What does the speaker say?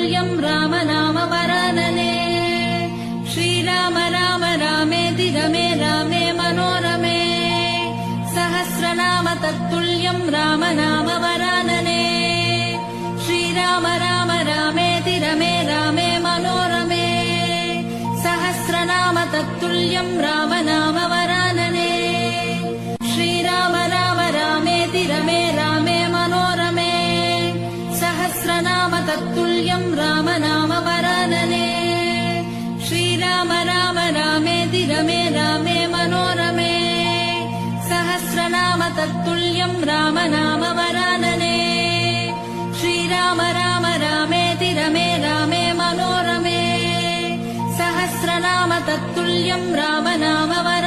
तत्तुल्यं राम नाम वरानने श्रीराम राम रामेति रमे रामे मनोरमे सहस्रनाम तत्तुल्यं राम नाम वरानने श्रीराम राम रामेति रमे रामे मनोरमे सहस्रनाम तत्तुल्यं राम नाम वरानने श्रीराम राम रामेति रमे रामे मनोरमे सहस्रनाम तत्तुल्यं राम नाम वरानने श्रीराम राम रामेति रमे रामे मनोरमे सहस्रनाम तत्तुल्यं राम नाम वरानने श्रीराम राम रामेति रमे रामे मनोरमे सहस्रनाम तत्तुल्यं राम नाम वरानने